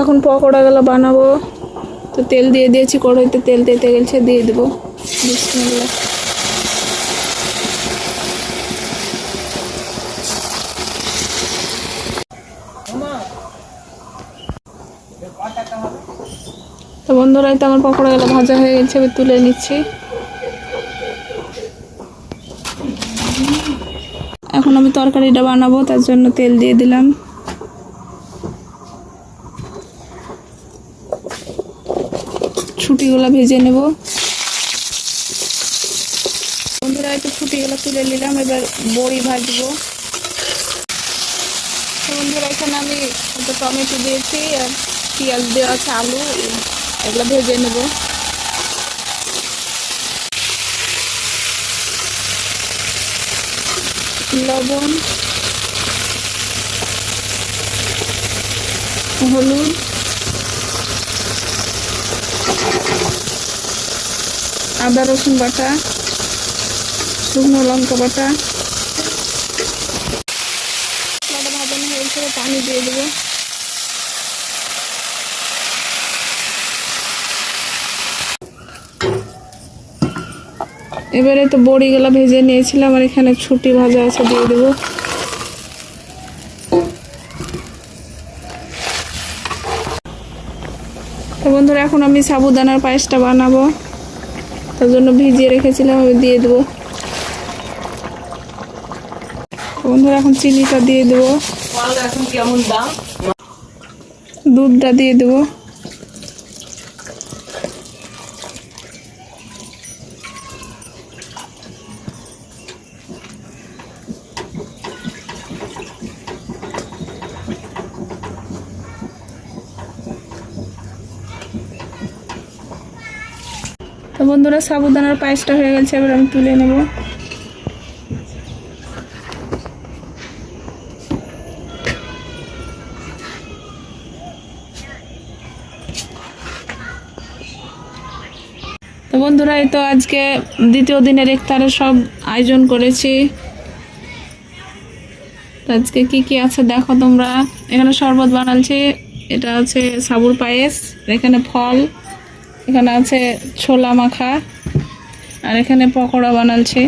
এখন পকোড়াগুলো বানাবো। তো তেল দিয়ে দিয়েছি, কড়াইতে তেল দিতে গেছে, দিয়ে দেবো। বিসমিল্লাহ। তো বন্ধুরা, তো আমার পকোড়াগুলো ভাজা হয়ে গেছে, আমি তুলে নিচ্ছি। এখন আমি তরকারিটা বানাবো, তার জন্য তেল দিয়ে দিলাম। ছুটিগুলো ভেজে নেব। বন্ধুরা, একটু ছুটিগুলো তুলে নিলাম, এবার বড়ি ভাজবো। তো বন্ধুরা, এখানে আমি একটা টমেটো দিয়েছি আর পেঁয়াজ দেওয়া আছে, আলু, এগুলো ভেজে নেব। লবণ, হলুদ, আদা রসুন বাটা, শুকনো লঙ্কা বাটা। ভাজানো হয়েছে, পানি দিয়ে দেবো। এবারে তো বড়িগুলো ভেজে নিয়েছিলাম, আর এখানে ছুটি ভাজা আছে, দিয়ে দেবো। তো বন্ধুরা, এখন আমি সাবুদানার পায়েসটা বানাবো, তার জন্য ভিজিয়ে রেখেছিলাম, আমি দিয়ে দেবো। বন্ধুরা, এখন চিনিটা দিয়ে দেবো, দুধটা দিয়ে দেবো। তো বন্ধুরা, সাবুদানার পায়েসটা হয়ে গেছে, এবার আমি তুলে নেব। তো বন্ধুরা, এই তো আজকে দ্বিতীয় দিনের ইফতারের সব আয়োজন করেছি। আজকে কি কি আছে দেখো তোমরা। এখানে শরবত বানাচ্ছি, এটা আছে সাবুর পায়েস, এখানে ফল, এখানে আছে ছোলা মাখা, আর এখানে পকোড়া বানাচ্ছি।